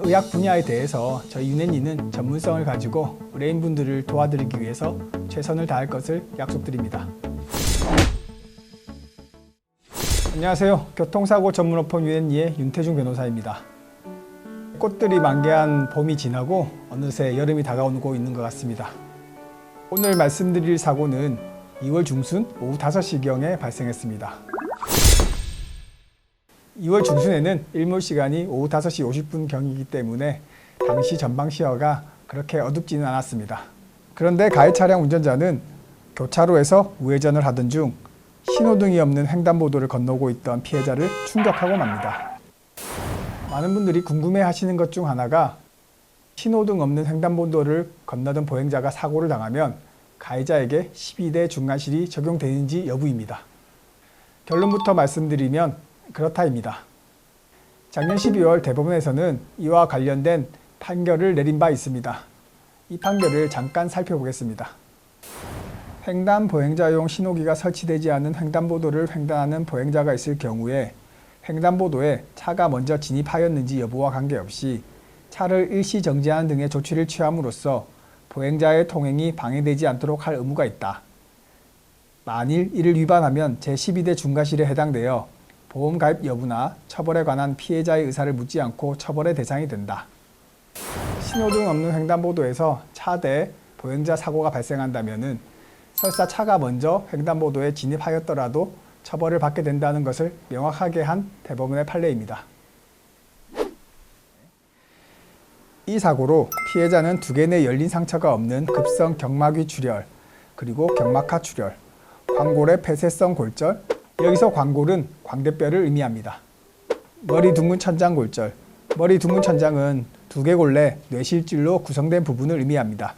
의학 분야에 대해서 저희 유넨이는 전문성을 가지고 의뢰인분들을 도와드리기 위해서 최선을 다할 것을 약속드립니다. 안녕하세요. 교통사고 전문업범 유넨이의 윤태중 변호사입니다. 꽃들이 만개한 봄이 지나고 어느새 여름이 다가오고 있는 것 같습니다. 오늘 말씀드릴 사고는 2월 중순 오후 5시경에 발생했습니다. 2월 중순에는 일몰 시간이 오후 5시 50분경이기 때문에 당시 전방시야가 그렇게 어둡지는 않았습니다. 그런데 가해 차량 운전자는 교차로에서 우회전을 하던 중 신호등이 없는 횡단보도를 건너고 있던 피해자를 충격하고 맙니다. 많은 분들이 궁금해하시는 것 중 하나가 신호등 없는 횡단보도를 건너던 보행자가 사고를 당하면 가해자에게 12대 중과실이 적용되는지 여부입니다. 결론부터 말씀드리면 그렇다입니다. 작년 12월 대법원에서는 이와 관련된 판결을 내린 바 있습니다. 이 판결을 잠깐 살펴보겠습니다. 횡단 보행자용 신호기가 설치되지 않은 횡단보도를 횡단하는 보행자가 있을 경우에 횡단보도에 차가 먼저 진입하였는지 여부와 관계없이 차를 일시 정지하는 등의 조치를 취함으로써 보행자의 통행이 방해되지 않도록 할 의무가 있다. 만일 이를 위반하면 제12대 중과실에 해당되어 보험 가입 여부나 처벌에 관한 피해자의 의사를 묻지 않고 처벌의 대상이 된다. 신호등 없는 횡단보도에서 차대 보행자 사고가 발생한다면 설사 차가 먼저 횡단보도에 진입하였더라도 처벌을 받게 된다는 것을 명확하게 한 대법원의 판례입니다. 이 사고로 피해자는 2개 내 열린 상처가 없는 급성 경막위 출혈, 그리고 경막하 출혈, 광골의 폐쇄성 골절, 여기서 광골은 광대뼈를 의미합니다. 머리 둥근 천장 골절, 머리 둥근 천장은 두개골내 뇌실줄로 구성된 부분을 의미합니다.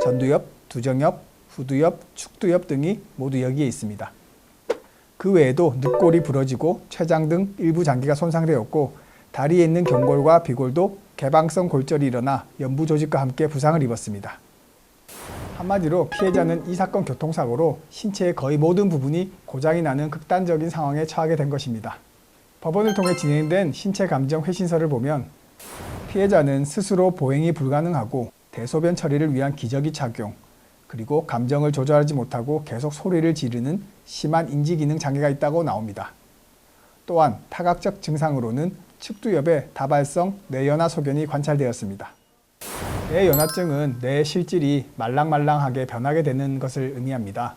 전두엽, 두정엽, 후두엽, 축두엽 등이 모두 여기에 있습니다. 그 외에도 늑골이 부러지고 췌장 등 일부 장기가 손상되었고 다리에 있는 경골과 비골도 개방성 골절이 일어나 연부 조직과 함께 부상을 입었습니다. 한마디로 피해자는 이 사건 교통사고로 신체의 거의 모든 부분이 고장이 나는 극단적인 상황에 처하게 된 것입니다. 법원을 통해 진행된 신체 감정 회신서를 보면 피해자는 스스로 보행이 불가능하고 대소변 처리를 위한 기저귀 착용, 그리고 감정을 조절하지 못하고 계속 소리를 지르는 심한 인지기능 장애가 있다고 나옵니다. 또한 타각적 증상으로는 측두엽에 다발성 뇌연화 소견이 관찰되었습니다. 뇌연화증은 뇌의 실질이 말랑말랑하게 변하게 되는 것을 의미합니다.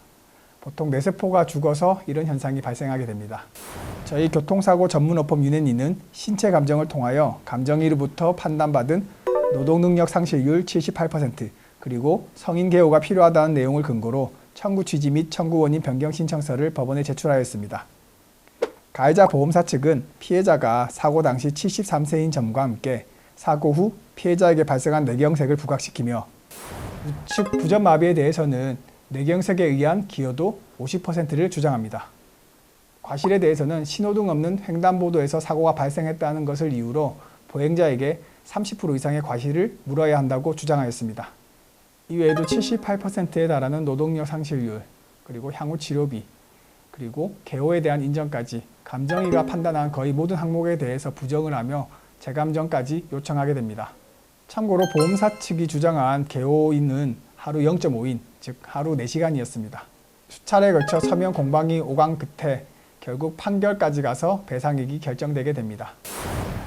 보통 뇌세포가 죽어서 이런 현상이 발생하게 됩니다. 저희 교통사고 전문업범 유넨이는 신체 감정을 통하여 감정이로부터 판단받은 노동능력 상실률 78%, 그리고 성인 개호가 필요하다는 내용을 근거로 청구 취지 및 청구 원인 변경 신청서를 법원에 제출하였습니다. 가해자 보험사 측은 피해자가 사고 당시 73세인 점과 함께 사고 후 피해자에게 발생한 뇌경색을 부각시키며 우측 부전마비에 대해서는 뇌경색에 의한 기여도 50%를 주장합니다. 과실에 대해서는 신호등 없는 횡단보도에서 사고가 발생했다는 것을 이유로 보행자에게 30% 이상의 과실을 물어야 한다고 주장하였습니다. 이외에도 78%에 달하는 노동력 상실률, 그리고 향후 치료비, 그리고 개호에 대한 인정까지 감정위가 판단한 거의 모든 항목에 대해서 부정을 하며 재감정까지 요청하게 됩니다. 참고로 보험사 측이 주장한 개호인은 하루 0.5인, 즉 하루 4시간이었습니다. 수차례에 걸쳐 서면 공방이 오간 끝에 결국 판결까지 가서 배상액이 결정되게 됩니다.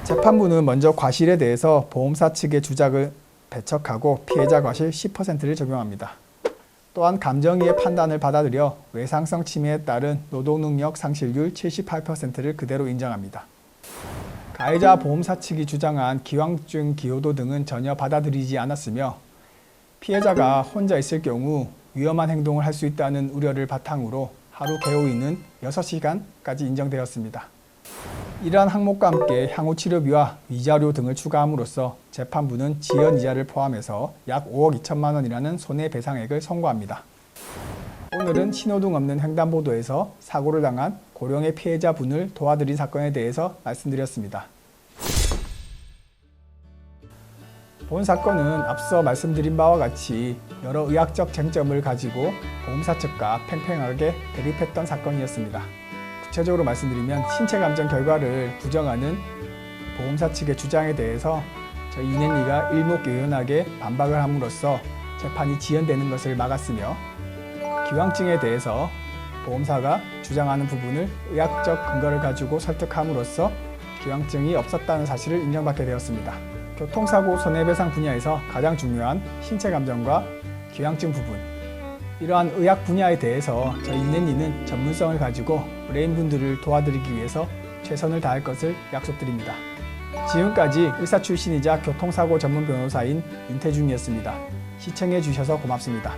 재판부는 먼저 과실에 대해서 보험사 측의 주장을 배척하고 피해자 과실 10%를 적용합니다. 또한 감정위의 판단을 받아들여 외상성 침해에 따른 노동능력 상실률 78%를 그대로 인정합니다. 가해자 보험사 측이 주장한 기왕증 기여도 등은 전혀 받아들이지 않았으며 피해자가 혼자 있을 경우 위험한 행동을 할 수 있다는 우려를 바탕으로 하루 개호인은 6시간까지 인정되었습니다. 이러한 항목과 함께 향후 치료비와 위자료 등을 추가함으로써 재판부는 지연이자를 포함해서 약 5억 2천만 원이라는 손해배상액을 선고합니다. 오늘은 신호등 없는 횡단보도에서 사고를 당한 고령의 피해자분을 도와드린 사건에 대해서 말씀드렸습니다. 본 사건은 앞서 말씀드린 바와 같이 여러 의학적 쟁점을 가지고 보험사 측과 팽팽하게 대립했던 사건이었습니다. 구체적으로 말씀드리면 신체 감정 결과를 부정하는 보험사 측의 주장에 대해서 이넨리가 일목요연하게 반박을 함으로써 재판이 지연되는 것을 막았으며 기왕증에 대해서 보험사가 주장하는 부분을 의학적 근거를 가지고 설득함으로써 기왕증이 없었다는 사실을 인정받게 되었습니다. 교통사고 손해배상 분야에서 가장 중요한 신체 감정과 기왕증 부분, 이러한 의학 분야에 대해서 이넨리는 전문성을 가지고 브레인분들을 도와드리기 위해서 최선을 다할 것을 약속드립니다. 지금까지 의사 출신이자 교통사고 전문 변호사인 윤태중이었습니다. 시청해 주셔서 고맙습니다.